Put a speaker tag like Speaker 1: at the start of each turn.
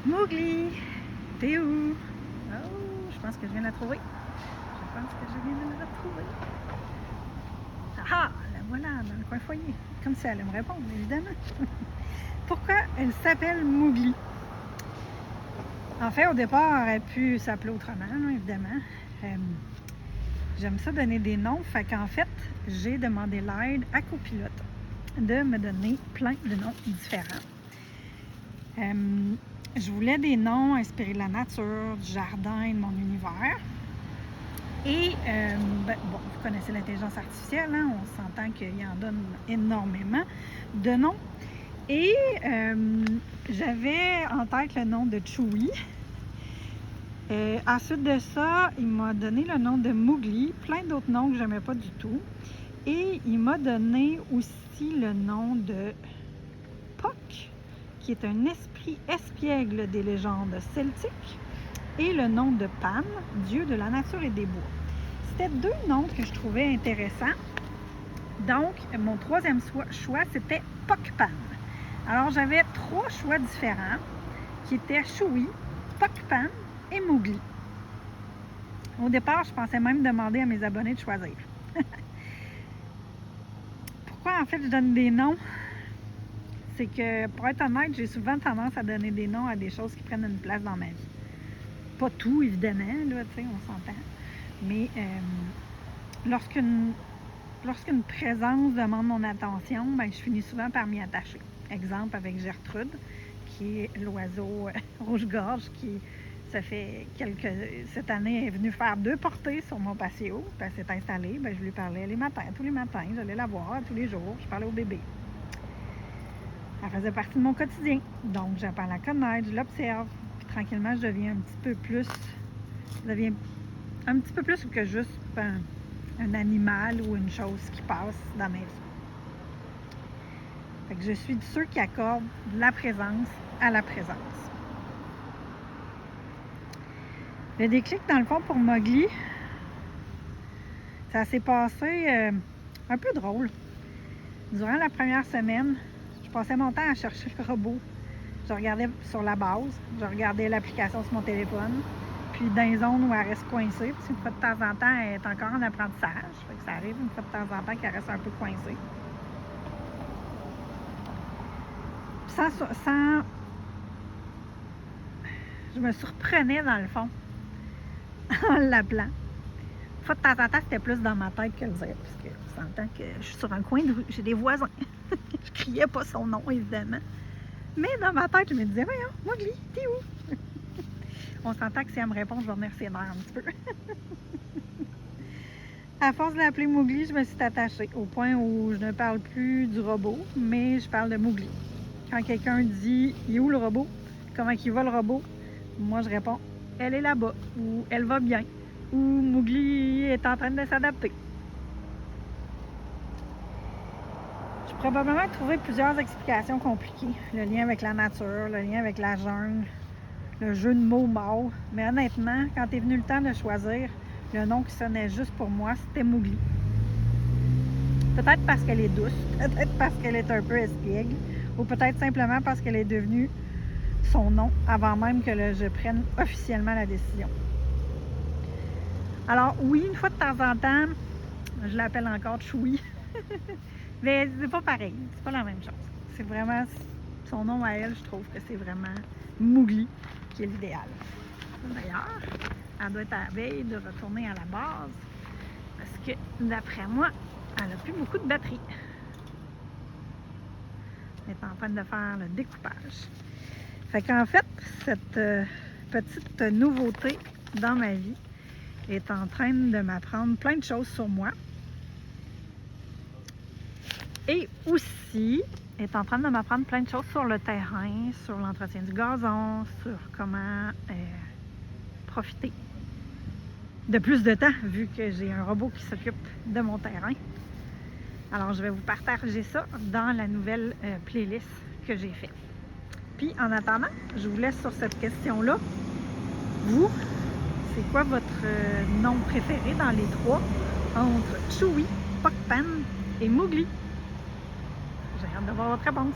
Speaker 1: Mowgli, t'es où? Oh, je pense que je viens de la trouver. Je pense que je viens de la retrouver. Ah, la voilà, dans le coin foyer. Comme si elle allait me répondre, évidemment. Pourquoi elle s'appelle Mowgli? En fait, au départ, elle aurait pu s'appeler autrement, là, évidemment. J'aime ça donner des noms, fait qu'en fait, j'ai demandé l'aide à Copilote de me donner plein de noms différents. Je voulais des noms inspirés de la nature, du jardin, de mon univers. Et, bon, vous connaissez l'intelligence artificielle, hein? On s'entend qu'il en donne énormément de noms. Et j'avais en tête le nom de Chewie. Ensuite de ça, il m'a donné le nom de Mowgli, plein d'autres noms que je n'aimais pas du tout. Et il m'a donné aussi le nom de Puck, qui est un esprit espiègle des légendes celtiques, et le nom de Pan, dieu de la nature et des bois. C'était deux noms que je trouvais intéressants. Donc, mon troisième choix, c'était Puck Pan. Alors, j'avais trois choix différents, qui étaient Chewie, Puck Pan et Mowgli. Au départ, je pensais même demander à mes abonnés de choisir. Pourquoi, en fait, je donne des noms? C'est que, pour être honnête, j'ai souvent tendance à donner des noms à des choses qui prennent une place dans ma vie. Pas tout, évidemment, là, tu sais, on s'entend. Mais lorsqu'une présence demande mon attention, ben, je finis souvent par m'y attacher. Exemple avec Gertrude, qui est l'oiseau rouge-gorge qui, cette année, est venue faire 2 portées sur mon patio. Puis elle s'est installée, ben, je lui parlais tous les matins, j'allais la voir tous les jours, je parlais au bébé. Elle faisait partie de mon quotidien. Donc, j'apprends à la connaître, je l'observe. Puis tranquillement, je deviens un petit peu plus que juste un animal ou une chose qui passe dans ma vie. Fait que je suis de ceux qui accordent la présence à la présence. Le déclic, dans le fond, pour Mowgli, ça s'est passé un peu drôle. Durant la première semaine, je passais mon temps à chercher le robot. Je regardais sur la base, je regardais l'application sur mon téléphone, puis dans les zones où elle reste coincée, parce qu'une fois de temps en temps, elle est encore en apprentissage. Fait que ça arrive une fois de temps en temps qu'elle reste un peu coincée. Je me surprenais dans le fond en l'appelant. Une fois de temps en temps, c'était plus dans ma tête que le dire, parce que on s'entend que je suis sur un coin de rue, j'ai des voisins. Je criais pas son nom, évidemment. Mais dans ma tête, je me disais, voyons, Mowgli, t'es où? On s'entend que si elle me répond, je vais venir ses nerfs un petit peu. À force de l'appeler Mowgli, je me suis attachée au point où je ne parle plus du robot, mais je parle de Mowgli. Quand quelqu'un dit, il est où le robot? Comment il va le robot? Moi, je réponds, elle est là-bas, ou elle va bien, ou Mowgli est en train de s'adapter. Je vais probablement trouver plusieurs explications compliquées. Le lien avec la nature, le lien avec la jungle, le jeu de mots mort. Mais honnêtement, quand est venu le temps de choisir, le nom qui sonnait juste pour moi, c'était Mowgli. Peut-être parce qu'elle est douce, peut-être parce qu'elle est un peu espiègle, ou peut-être simplement parce qu'elle est devenue son nom avant même que je prenne officiellement la décision. Alors oui, une fois de temps en temps, je l'appelle encore Chewie, mais c'est pas pareil, c'est pas la même chose. C'est vraiment son nom à elle, je trouve que c'est vraiment Mowgli qui est l'idéal. D'ailleurs, elle doit être à la veille de retourner à la base parce que d'après moi, elle n'a plus beaucoup de batterie. Elle est en train de faire le découpage. Fait qu'en fait, cette petite nouveauté dans ma vie est en train de m'apprendre plein de choses sur moi. Et aussi est en train de m'apprendre plein de choses sur le terrain, sur l'entretien du gazon, sur comment profiter de plus de temps, vu que j'ai un robot qui s'occupe de mon terrain. Alors, je vais vous partager ça dans la nouvelle playlist que j'ai faite. Puis, en attendant, je vous laisse sur cette question-là. Vous, c'est quoi votre nom préféré dans les trois entre Chewie, Puck Pan et Mowgli? J'ai hâte de voir votre réponse.